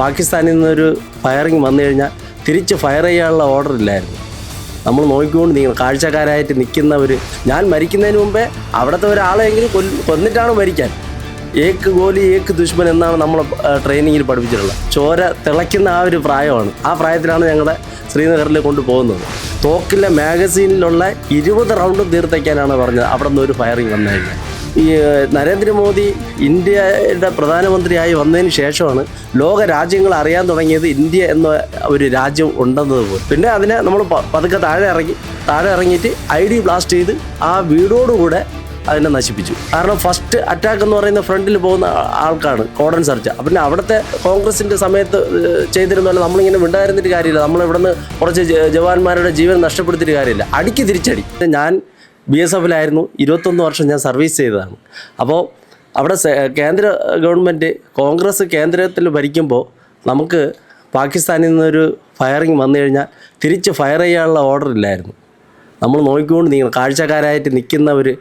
പാകിസ്ഥാനിൽ നിന്നൊരു ഫയറിങ് വന്നു കഴിഞ്ഞാൽ തിരിച്ച് ഫയർ ചെയ്യാനുള്ള ഓർഡർ ഇല്ലായിരുന്നു. നമ്മൾ നോക്കിക്കൊണ്ട് നീങ്ങണം. കാഴ്ചക്കാരായിട്ട് നിൽക്കുന്നവർ, ഞാൻ മരിക്കുന്നതിന് മുമ്പേ അവിടുത്തെ ഒരാളെങ്കിലും കൊന്നിട്ടാണ് മരിക്കാൻ. ഏക്ക് ഗോലി ഏക്ക് ദുഷ്മൻ എന്നാണ് നമ്മൾ ട്രെയിനിങ്ങിൽ പഠിപ്പിച്ചിട്ടുള്ളത്. ചോര തിളയ്ക്കുന്ന ആ ഒരു പ്രായമാണ്. ആ പ്രായത്തിലാണ് ഞങ്ങളുടെ ശ്രീനഗറിൽ കൊണ്ടുപോകുന്നത്. തോക്കിലെ മാഗസീനിലുള്ള 20 റൗണ്ടും തീർത്തയ്ക്കാനാണ് പറഞ്ഞത് അവിടെ നിന്ന് ഒരു ഫയറിങ് വന്നു കഴിഞ്ഞാൽ. ഈ നരേന്ദ്രമോദി ഇന്ത്യയുടെ പ്രധാനമന്ത്രിയായി വന്നതിന് ശേഷമാണ് ലോക രാജ്യങ്ങൾ അറിയാൻ തുടങ്ങിയത് ഇന്ത്യ എന്ന ഒരു രാജ്യം ഉണ്ടെന്നത് പോലും. പിന്നെ അതിനെ നമ്മൾ പതുക്കെ താഴെ ഇറങ്ങിയിട്ട് ID ബ്ലാസ്റ്റ് ചെയ്ത് ആ വീടോടുകൂടെ അതിനെ നശിപ്പിച്ചു. കാരണം ഫസ്റ്റ് അറ്റാക്ക് എന്ന് പറയുന്ന ഫ്രണ്ടിൽ പോകുന്ന ആൾക്കാണ് കോർഡൺ സെർച്ച്. പിന്നെ അവിടുത്തെ കോൺഗ്രസിൻ്റെ സമയത്ത് ചെയ്തിരുന്നല്ലോ നമ്മളിങ്ങനെ വിണ്ടായിരുന്നിട്ട് കാര്യമില്ല. നമ്മളിവിടുന്ന് കുറച്ച് ജവാന്മാരുടെ ജീവൻ നഷ്ടപ്പെടുത്തിയിട്ട് കാര്യമില്ല. അടിക്ക് തിരിച്ചടി. ഞാൻ BSFലായിരുന്നു. 21 വർഷം ഞാൻ സർവീസ് ചെയ്തതാണ്. അപ്പോൾ അവിടെ കേന്ദ്ര ഗവൺമെൻറ് കോൺഗ്രസ് കേന്ദ്രത്തിൽ ഭരിക്കുമ്പോൾ നമുക്ക് പാകിസ്ഥാനിൽ നിന്നൊരു ഫയറിങ് വന്നു കഴിഞ്ഞാൽ തിരിച്ച് ഫയർ ചെയ്യാനുള്ള ഓർഡർ ഇല്ലായിരുന്നു. നമ്മൾ നോക്കിക്കൊണ്ട് നീങ്ങണം. കാഴ്ചക്കാരായിട്ട് നിൽക്കുന്ന ഒരു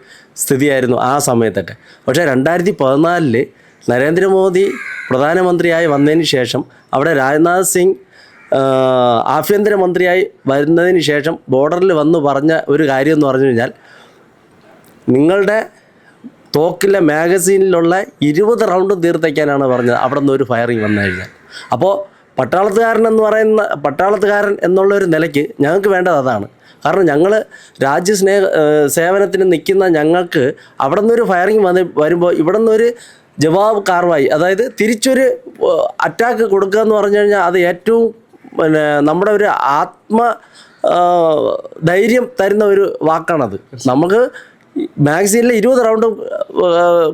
സ്ഥിതിയായിരുന്നു ആ സമയത്തൊക്കെ. പക്ഷേ 2014 നരേന്ദ്രമോദി പ്രധാനമന്ത്രിയായി വന്നതിന് ശേഷം അവിടെ രാജ്നാഥ് സിംഗ് ആഭ്യന്തരമന്ത്രിയായി വരുന്നതിന് ശേഷം ബോർഡറിൽ വന്ന് പറഞ്ഞ ഒരു കാര്യം എന്ന് പറഞ്ഞു കഴിഞ്ഞാൽ, നിങ്ങളുടെ തോക്കിലെ മാഗസീനിലുള്ള 20 റൗണ്ടും തീർത്തയ്ക്കാനാണ് പറഞ്ഞത് അവിടെ നിന്ന് ഒരു ഫയറിങ് വന്നു കഴിഞ്ഞാൽ. അപ്പോൾ പട്ടാളത്തുകാരൻ എന്നുള്ളൊരു നിലയ്ക്ക് ഞങ്ങൾക്ക് വേണ്ടത് അതാണ്. കാരണം ഞങ്ങൾ സേവനത്തിന് നിൽക്കുന്ന ഞങ്ങൾക്ക് അവിടെ നിന്നൊരു ഫയറിങ് വരുമ്പോൾ ഇവിടെ നിന്നൊരു ജവാബ് കാർവായി, അതായത് തിരിച്ചൊരു അറ്റാക്ക് കൊടുക്കുക എന്ന് പറഞ്ഞു കഴിഞ്ഞാൽ അത് ഏറ്റവും നമ്മുടെ ഒരു ധൈര്യം തരുന്ന ഒരു വാക്കാണത്. നമുക്ക് മാഗസീനിൽ 20 റൗണ്ട്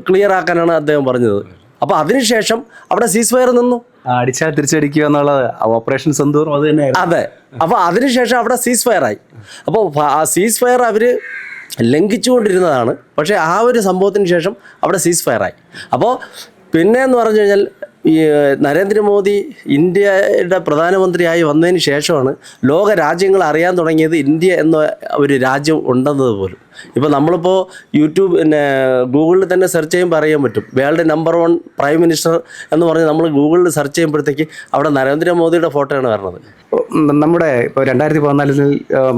ക്ലിയർ ആക്കാനാണ് അദ്ദേഹം പറഞ്ഞത്. അപ്പോൾ അതിനുശേഷം അവിടെ സീസ് ഫയർ നിന്നു. അടിച്ചാൽ തിരിച്ചടിക്കുക എന്നുള്ളത് ഓപ്പറേഷൻ സിന്ദൂർ അത് തന്നെയായിരുന്നു. അതെ. അപ്പോൾ അതിനുശേഷം അവിടെ സീസ് ഫയറായി. അപ്പോൾ ആ സീസ് ഫയർ അവർ ലംഘിച്ചുകൊണ്ടിരുന്നതാണ്. പക്ഷേ ആ ഒരു സംഭവത്തിന് ശേഷം അവിടെ സീസ് ഫയറായി. അപ്പോൾ പിന്നെ എന്ന് പറഞ്ഞു കഴിഞ്ഞാൽ ഈ നരേന്ദ്രമോദി ഇന്ത്യയുടെ പ്രധാനമന്ത്രിയായി വന്നതിന് ശേഷമാണ് ലോക രാജ്യങ്ങൾ അറിയാൻ തുടങ്ങിയത് ഇന്ത്യ എന്ന ഒരു രാജ്യം ഉണ്ടെന്നത് പോലും. ഇപ്പോൾ നമ്മളിപ്പോൾ ഗൂഗിളിൽ തന്നെ സെർച്ച് ചെയ്യുമ്പോൾ അറിയാൻ പറ്റും. വേൾഡ് നമ്പർ 1 പ്രൈം മിനിസ്റ്റർ എന്ന് പറഞ്ഞ് നമ്മൾ ഗൂഗിളിൽ സെർച്ച് ചെയ്യുമ്പോഴത്തേക്ക് അവിടെ നരേന്ദ്രമോദിയുടെ ഫോട്ടോയാണ് വരുന്നത്. നമ്മുടെ ഇപ്പോൾ 2014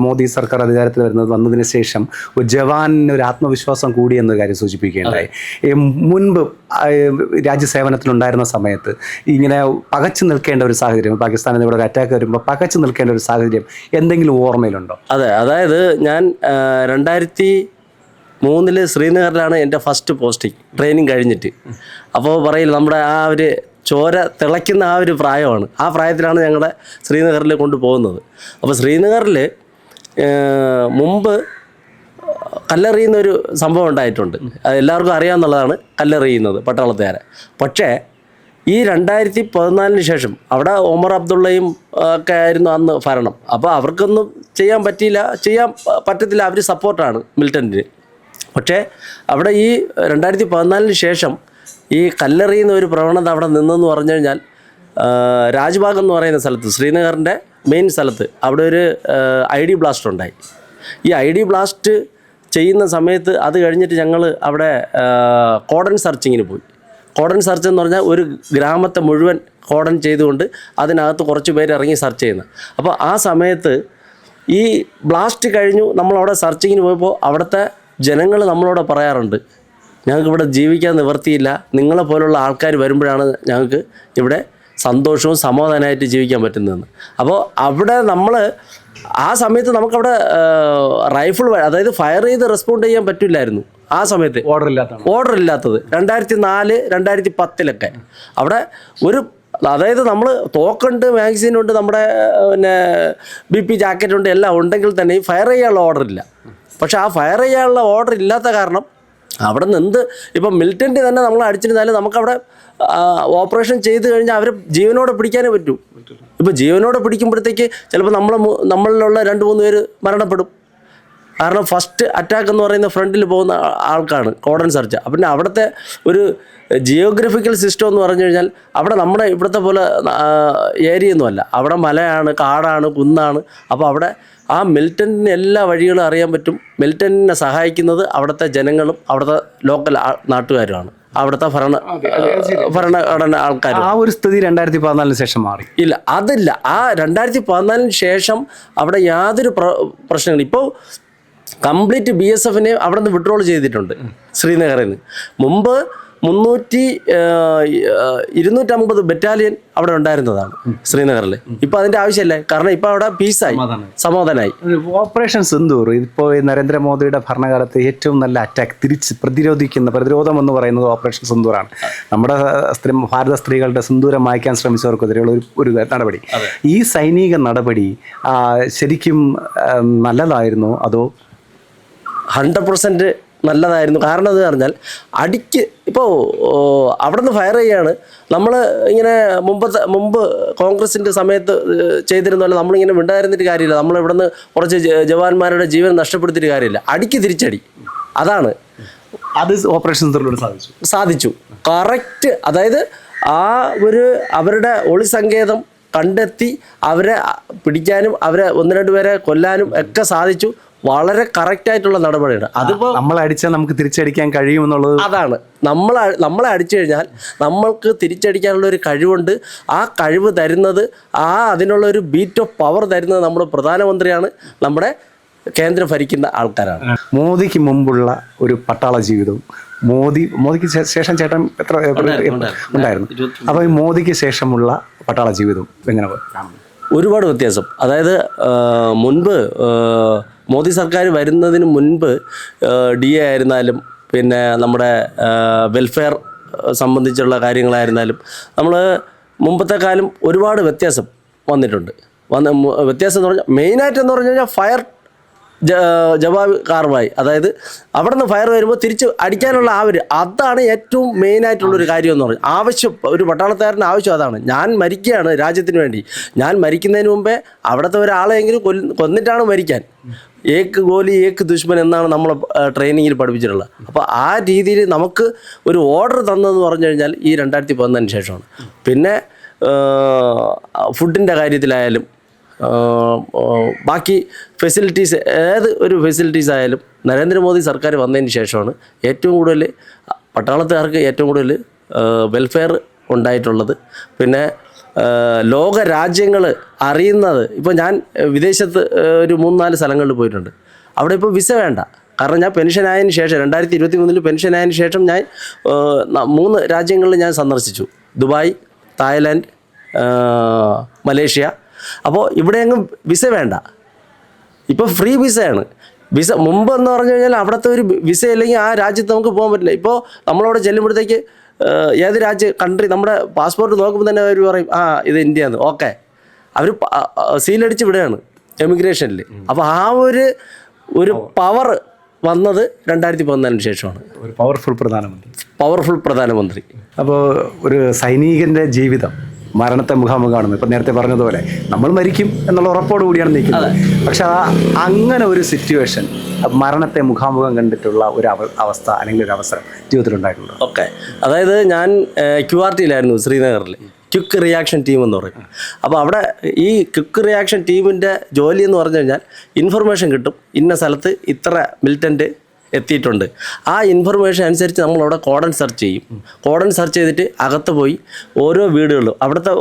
മോദി സർക്കാർ അധികാരത്തിൽ വന്നതിന് ശേഷം ജവാന് ഒരു ആത്മവിശ്വാസം കൂടിയെന്ന കാര്യം സൂചിപ്പിക്കുകയുണ്ടായി. മുൻപ് രാജ്യസേവനത്തിലുണ്ടായിരുന്ന സമയത്ത് ഇങ്ങനെ പകച്ചു നിൽക്കേണ്ട ഒരു സാഹചര്യം, പാകിസ്ഥാനിൽ ഇവിടെ ഒരു അറ്റാക്ക് വരുമ്പോൾ പകച്ചു നിൽക്കേണ്ട ഒരു സാഹചര്യം എന്തെങ്കിലും ഓർമ്മയിലുണ്ടോ? അതെ, അതായത് ഞാൻ 2003 ശ്രീനഗറിലാണ് എൻ്റെ ഫസ്റ്റ് പോസ്റ്റിംഗ്, ട്രെയിനിങ് കഴിഞ്ഞിട്ട്. അപ്പോൾ പറയില്ല, നമ്മുടെ ആ ഒരു ചോര തിളയ്ക്കുന്ന ആ ഒരു പ്രായമാണ്. ആ പ്രായത്തിലാണ് ഞങ്ങളുടെ ശ്രീനഗറിൽ കൊണ്ടുപോകുന്നത്. അപ്പോൾ ശ്രീനഗറിൽ മുമ്പ് കല്ലെറിയുന്നൊരു സംഭവം ഉണ്ടായിട്ടുണ്ട്. അത് എല്ലാവർക്കും അറിയാമെന്നുള്ളതാണ്, കല്ലെറിയുന്നത് പട്ടാളത്തുകാരെ. പക്ഷേ ഈ 2014 ശേഷം അവിടെ ഒമർ അബ്ദുള്ളയും ഒക്കെ ആയിരുന്നു അന്ന് ഭരണം. അപ്പോൾ അവർക്കൊന്നും ചെയ്യാൻ പറ്റത്തില്ല. അവർ സപ്പോർട്ടാണ് മിലിറ്റൻറ്റിന്. പക്ഷേ അവിടെ ഈ 2014 ശേഷം ഈ കല്ലെറിയുന്ന ഒരു പ്രവണത അവിടെ നിന്നെന്ന് പറഞ്ഞു കഴിഞ്ഞാൽ, രാജ്ബാഗ് എന്ന് പറയുന്ന സ്ഥലത്ത്, ശ്രീനഗറിൻ്റെ മെയിൻ സ്ഥലത്ത്, അവിടെ ഒരു ID ബ്ലാസ്റ്റ് ഉണ്ടായി. ഈ ID ബ്ലാസ്റ്റ് ചെയ്യുന്ന സമയത്ത് അത് കഴിഞ്ഞിട്ട് ഞങ്ങൾ അവിടെ കോർഡൺ സെർച്ചിങ്ങിന് പോയി. കോർഡൺ സെർച്ച് എന്ന് പറഞ്ഞാൽ ഒരു ഗ്രാമത്തെ മുഴുവൻ കോർഡൺ ചെയ്തുകൊണ്ട് അതിനകത്ത് കുറച്ച് പേര് ഇറങ്ങി സെർച്ച് ചെയ്യുന്നത്. അപ്പോൾ ആ സമയത്ത് ഈ ബ്ലാസ്റ്റ് കഴിഞ്ഞു നമ്മളവിടെ സെർച്ചിങ്ങിന് പോയപ്പോൾ അവിടുത്തെ ജനങ്ങൾ നമ്മളോട് പറയാറുണ്ട്, ഞങ്ങൾക്ക് ഇവിടെ ജീവിക്കാൻ നിവർത്തിയില്ല, നിങ്ങളെ പോലുള്ള ആൾക്കാർ വരുമ്പോഴാണ് ഞങ്ങൾക്ക് ഇവിടെ സന്തോഷവും സമാധാനമായിട്ട് ജീവിക്കാൻ പറ്റുന്നതെന്ന്. അപ്പോൾ അവിടെ നമ്മൾ ആ സമയത്ത് നമുക്കവിടെ റൈഫിൾ, അതായത് ഫയർ ചെയ്ത് റെസ്പോണ്ട് ചെയ്യാൻ പറ്റില്ലായിരുന്നു ആ സമയത്ത്. ഓർഡർ ഇല്ലാത്തത് 2004, 2010 അവിടെ അതായത് നമ്മൾ തോക്കുണ്ട്, മാഗസീനുണ്ട്, നമ്മുടെ BP ജാക്കറ്റുണ്ട്, എല്ലാം ഉണ്ടെങ്കിൽ തന്നെ ഈ ഫയർ ചെയ്യാനുള്ള ഓർഡർ ഇല്ല. പക്ഷേ ആ ഫയർ ചെയ്യാനുള്ള ഓർഡർ ഇല്ലാത്ത കാരണം അവിടെ നിന്ന് ഇപ്പം മിലിറ്റൻ്റ് തന്നെ നമ്മൾ അടിച്ചിരുന്നാലും നമുക്കവിടെ ഓപ്പറേഷൻ ചെയ്ത് കഴിഞ്ഞാൽ അവരെ ജീവനോടെ പിടിക്കാനേ പറ്റൂ. ഇപ്പോൾ ജീവനോടെ പിടിക്കുമ്പോഴത്തേക്ക് ചിലപ്പോൾ നമ്മളിലുള്ള 2-3 പേര് മരണപ്പെടും. കാരണം ഫസ്റ്റ് അറ്റാക്ക് എന്ന് പറയുന്ന ഫ്രണ്ടിൽ പോകുന്ന ആൾക്കാണ് കോർഡൺ സെർച്ച്. പിന്നെ അവിടുത്തെ ഒരു ജിയോഗ്രഫിക്കൽ സിസ്റ്റം എന്ന് പറഞ്ഞു കഴിഞ്ഞാൽ അവിടെ നമ്മുടെ ഇവിടുത്തെ പോലെ ഏരിയൊന്നുമല്ല. അവിടെ മലയാണ്, കാടാണ്, കുന്നാണ്. അപ്പോൾ അവിടെ ആ മിലിറ്റൻറ്റിന് എല്ലാ വഴികളും അറിയാൻ പറ്റും. മിലിറ്റൻറ്റിനെ സഹായിക്കുന്നത് അവിടുത്തെ ജനങ്ങളും അവിടുത്തെ ലോക്കൽ നാട്ടുകാരുമാണ്. അവിടുത്തെ ഭരണഘടന ആൾക്കാർ. ആ ഒരു സ്ഥിതി 2014 ശേഷം മാറി. ഇല്ല, അതില്ല. ആ 2014 ശേഷം അവിടെ യാതൊരു പ്രശ്നങ്ങളും. ഇപ്പോൾ കംപ്ലീറ്റ് BSF അവിടെ നിന്ന് വിഡ്രോൾ ചെയ്തിട്ടുണ്ട് ശ്രീനഗറിൽ നിന്ന്. മുമ്പ് 250 ബറ്റാലിയൻ അവിടെ ഉണ്ടായിരുന്നതാണ് ശ്രീനഗറിൽ. ഇപ്പം അതിൻ്റെ ആവശ്യമില്ല, കാരണം ഇപ്പം അവിടെ പീസായി, സമാധാനമായി. ഓപ്പറേഷൻ സിന്ദൂർ ഇപ്പോൾ നരേന്ദ്രമോദിയുടെ ഭരണകാലത്ത് ഏറ്റവും നല്ല അറ്റാക്ക് പ്രതിരോധം എന്ന് പറയുന്നത് ഓപ്പറേഷൻ സിന്ദൂറാണ്. നമ്മുടെ ഭാരത സ്ത്രീകളുടെ സിന്ദൂരം മായ്ക്കാൻ ശ്രമിച്ചവർക്കെതിരെയുള്ള ഒരു നടപടി. ഈ സൈനിക നടപടി ശരിക്കും നല്ലതായിരുന്നോ അതോ? 100% നല്ലതായിരുന്നു. കാരണം എന്ന് പറഞ്ഞാൽ ഇപ്പോൾ അവിടെ നിന്ന് ഫയർ ചെയ്യാണ്. നമ്മൾ ഇങ്ങനെ മുമ്പ് കോൺഗ്രസിൻ്റെ സമയത്ത് ചെയ്തിരുന്നല്ലോ, നമ്മളിങ്ങനെ മിണ്ടായിരുന്നിട്ട് കാര്യമില്ല. നമ്മൾ ഇവിടെ നിന്ന് കുറച്ച് ജവാന്മാരുടെ ജീവൻ നഷ്ടപ്പെടുത്തിയിട്ട് കാര്യമില്ല. തിരിച്ചടി. അതാണ് അത് ഓപ്പറേഷൻ സാധിച്ചു കറക്റ്റ്. അതായത് അവരുടെ ഒളിസങ്കേതം കണ്ടെത്തി അവരെ പിടിക്കാനും അവരെ 1-2 പേരെ കൊല്ലാനും ഒക്കെ സാധിച്ചു. വളരെ കറക്റ്റായിട്ടുള്ള നടപടിയാണ്. അതിപ്പോൾ നമ്മളെ അടിച്ചാൽ നമുക്ക് തിരിച്ചടിക്കാൻ കഴിയുമെന്നുള്ളത് അതാണ്. നമ്മളെ അടിച്ചു കഴിഞ്ഞാൽ നമ്മൾക്ക് തിരിച്ചടിക്കാനുള്ള ഒരു കഴിവുണ്ട്. ആ കഴിവ് തരുന്നത്, അതിനുള്ള ഒരു ബീറ്റ് ഓഫ് പവർ തരുന്നത് നമ്മുടെ പ്രധാനമന്ത്രിയാണ്, നമ്മുടെ കേന്ദ്രം ഭരിക്കുന്ന ആൾക്കാരാണ്. മോദിക്ക് മുമ്പുള്ള ഒരു പട്ടാള ജീവിതവും മോദിക്ക് ശേഷം ചേട്ടൻ എത്ര ഉണ്ടായിരുന്നു? അപ്പോൾ ഈ മോദിക്ക് ശേഷമുള്ള പട്ടാള ജീവിതം എങ്ങനെ കാണുന്നു? ഒരുപാട് വ്യത്യാസം. അതായത് മുൻപ് മോദി സർക്കാർ വരുന്നതിന് മുൻപ് DA ആയിരുന്നാലും പിന്നെ നമ്മുടെ വെൽഫെയർ സംബന്ധിച്ചുള്ള കാര്യങ്ങളായിരുന്നാലും നമ്മൾ മുമ്പത്തെ കാലം ഒരുപാട് വ്യത്യാസം വന്നിട്ടുണ്ട്. വ്യത്യാസം എന്ന് പറഞ്ഞാൽ മെയിനായിട്ടെന്ന് പറഞ്ഞു കഴിഞ്ഞാൽ ഫയർ ജവാബ് കാർവായി. അതായത് അവിടെ നിന്ന് ഫയർ വരുമ്പോൾ തിരിച്ച് അടിക്കാനുള്ള അതാണ് ഏറ്റവും മെയിനായിട്ടുള്ളൊരു കാര്യം എന്ന് പറഞ്ഞാൽ. ആവശ്യം ഒരു പട്ടാളക്കാരൻ്റെ ആവശ്യം അതാണ്. ഞാൻ മരിക്കുകയാണ് രാജ്യത്തിന് വേണ്ടി. ഞാൻ മരിക്കുന്നതിന് മുമ്പേ അവിടുത്തെ ഒരാളെങ്കിലും കൊന്നിട്ടാണ് മരിക്കാൻ. ഏക്ക് ഗോലി ഏക്ക് ദുഷ്മൻ എന്നാണ് നമ്മൾ ട്രെയിനിങ്ങിൽ പഠിപ്പിച്ചിട്ടുള്ളത്. അപ്പോൾ ആ രീതിയിൽ നമുക്ക് ഒരു ഓർഡർ തന്നതെന്ന് പറഞ്ഞു കഴിഞ്ഞാൽ ഈ 2014 ശേഷമാണ്. പിന്നെ ഫുഡിൻ്റെ കാര്യത്തിലായാലും ബാക്കി ഫെസിലിറ്റീസ്, ഏത് ഒരു ഫെസിലിറ്റീസ് ആയാലും നരേന്ദ്രമോദി സർക്കാർ വന്നതിന് ശേഷമാണ് ഏറ്റവും കൂടുതൽ പട്ടാളത്തുകാർക്ക് ഏറ്റവും കൂടുതൽ വെൽഫെയർ ഉണ്ടായിട്ടുള്ളത്. പിന്നെ ലോക രാജ്യങ്ങൾ അറിയുന്നത്, ഇപ്പോൾ ഞാൻ വിദേശത്ത് ഒരു 3-4 സ്ഥലങ്ങളിൽ പോയിട്ടുണ്ട്. അവിടെ ഇപ്പോൾ വിസ വേണ്ട. കാരണം ഞാൻ പെൻഷനായതിന് ശേഷം 2023 പെൻഷനായതിന് ശേഷം ഞാൻ 3 രാജ്യങ്ങളിൽ ഞാൻ സന്ദർശിച്ചു. Dubai, Thailand, Malaysia. അപ്പോൾ ഇവിടെയെങ്ങും വിസ വേണ്ട, ഇപ്പോൾ ഫ്രീ വിസയാണ്. വിസ മുമ്പെന്ന് പറഞ്ഞു കഴിഞ്ഞാൽ അവിടുത്തെ ഒരു വിസ ഇല്ലെങ്കിൽ ആ രാജ്യത്ത് നമുക്ക് പോകാൻ പറ്റില്ല. ഇപ്പോൾ നമ്മളവിടെ ചെല്ലുമ്പോഴത്തേക്ക് ഏത് കൺട്രി നമ്മുടെ പാസ്പോർട്ട് നോക്കുമ്പോൾ തന്നെ അവർ പറയും ഇത് ഇന്ത്യയാണ്, ഓക്കെ. അവർ സീലടിച്ച് വിടുകയാണ് എമിഗ്രേഷനിൽ. അപ്പോൾ ആ ഒരു പവർ വന്നത് 2014 ശേഷമാണ്. ഒരു പവർഫുൾ പ്രധാനമന്ത്രി. അപ്പോൾ ഒരു സൈനികൻ്റെ ജീവിതം മരണത്തെ മുഖാമുഖമാണ്. ഇപ്പം നേരത്തെ പറഞ്ഞതുപോലെ നമ്മൾ മരിക്കും എന്നുള്ള ഉറപ്പോട് കൂടിയാണ് നിൽക്കുന്നത്. പക്ഷെ അങ്ങനെ ഒരു സിറ്റുവേഷൻ, മരണത്തെ മുഖാമുഖം കണ്ടിട്ടുള്ള ഒരു അവസ്ഥ അല്ലെങ്കിൽ ഒരു അവസരം ജീവിതത്തിലുണ്ടായിട്ടുണ്ടോ? ഓക്കെ. അതായത് ഞാൻ QRTയിലായിരുന്നു ശ്രീനഗറിൽ. ക്വിക്ക് റിയാക്ഷൻ ടീം എന്ന് പറയും. അപ്പോൾ അവിടെ ഈ ക്വിക്ക് റിയാക്ഷൻ ടീമിൻ്റെ ജോലി എന്ന് പറഞ്ഞു കഴിഞ്ഞാൽ ഇൻഫർമേഷൻ കിട്ടും, ഇന്ന സ്ഥലത്ത് ഇത്ര മിലിറ്റൻ്റ് എത്തിയിട്ടുണ്ട്. ആ ഇൻഫർമേഷൻ അനുസരിച്ച് നമ്മളവിടെ കോഡൻ സെർച്ച് ചെയ്യും. കോഡൻ സെർച്ച് ചെയ്തിട്ട് അകത്ത് പോയി ഓരോ വീടുകളും, അവിടുത്തെ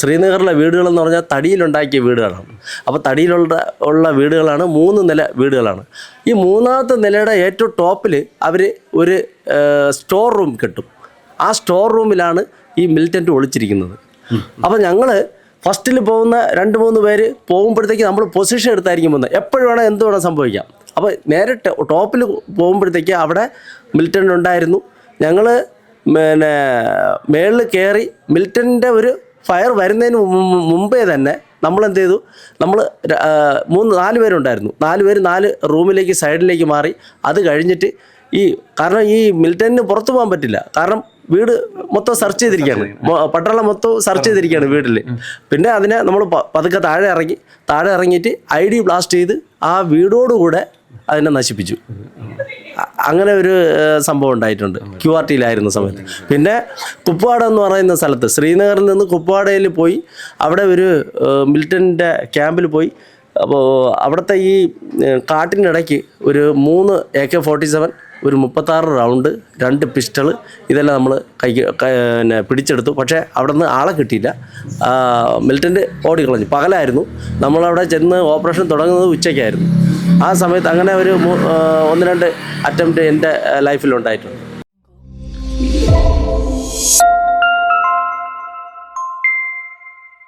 ശ്രീനഗറിലെ വീടുകളെന്ന് പറഞ്ഞാൽ തടിയിലുണ്ടാക്കിയ വീടുകളാണ്. അപ്പോൾ തടിയിലുള്ള വീടുകളാണ്, 3 നില വീടുകളാണ്. ഈ 3ാമത്തെ നിലയുടെ ഏറ്റവും ടോപ്പിൽ അവർ ഒരു സ്റ്റോർ റൂം കിട്ടും. ആ സ്റ്റോർ റൂമിലാണ് ഈ മിലിറ്റൻ്റ് ഒളിച്ചിരിക്കുന്നത്. അപ്പോൾ ഞങ്ങൾ ഫസ്റ്റിൽ പോകുന്ന 2-3 പേര് പോകുമ്പോഴത്തേക്ക് നമ്മൾ പൊസിഷൻ എടുത്തായിരിക്കും പോകുന്നത്. എപ്പോഴും വേണം എന്ത് വേണം സംഭവിക്കാം. അപ്പോൾ നേരെ ടോപ്പിൽ പോകുമ്പോഴത്തേക്ക് അവിടെ മിലിറ്റൻ്റ് ഉണ്ടായിരുന്നു. ഞങ്ങൾ പിന്നെ മേളിൽ കയറി മിലിറ്റൻ്റെ ഒരു ഫയർ വരുന്നതിന് മുമ്പേ തന്നെ നമ്മളെന്ത് ചെയ്തു, നമ്മൾ 3-4 പേരുണ്ടായിരുന്നു. 4 പേര് 4 റൂമിലേക്ക് സൈഡിലേക്ക് മാറി. അത് കഴിഞ്ഞിട്ട് കാരണം ഈ മിലിറ്റന്റിന് പുറത്തു പോകാൻ പറ്റില്ല, കാരണം വീട് മൊത്തം സെർച്ച് ചെയ്തിരിക്കുകയാണ്, പട്ടാളം മൊത്തം സെർച്ച് ചെയ്തിരിക്കുകയാണ് വീട്ടിൽ. പിന്നെ അതിനെ നമ്മൾ പതുക്കെ താഴെ ഇറങ്ങിയിട്ട് ID ബ്ലാസ്റ്റ് ചെയ്ത് ആ വീടോടുകൂടെ അതിനെ നശിപ്പിച്ചു. അങ്ങനെ ഒരു സംഭവം ഉണ്ടായിട്ടുണ്ട് QRTയിലായിരുന്ന സമയത്ത്. പിന്നെ കുപ്വാഡ എന്ന് പറയുന്ന സ്ഥലത്ത്, ശ്രീനഗറിൽ നിന്ന് കുപ്വാഡയിൽ പോയി അവിടെ ഒരു മിലിറ്റൻ്റെ ക്യാമ്പിൽ പോയി. അപ്പോൾ അവിടുത്തെ ഈ കാട്ടിനിടയ്ക്ക് ഒരു 3 AK-47 ഒരു 36 റൗണ്ട്, 2 പിസ്റ്റൾ, ഇതെല്ലാം നമ്മൾ പിന്നെ പിടിച്ചെടുത്തു. പക്ഷേ അവിടെ നിന്ന് ആളെ കിട്ടിയില്ല. മിലിറ്റൻ്റ് ഓടിക്കളഞ്ഞു. പകലായിരുന്നു. നമ്മളവിടെ ചെന്ന് ഓപ്പറേഷൻ തുടങ്ങുന്നത് ഉച്ചയ്ക്കായിരുന്നു. ആ സമയത്ത് അങ്ങനെ ഒരു 1-2 അറ്റംപ്റ്റ് എൻ്റെ ലൈഫിലുണ്ടായിട്ടുണ്ട്.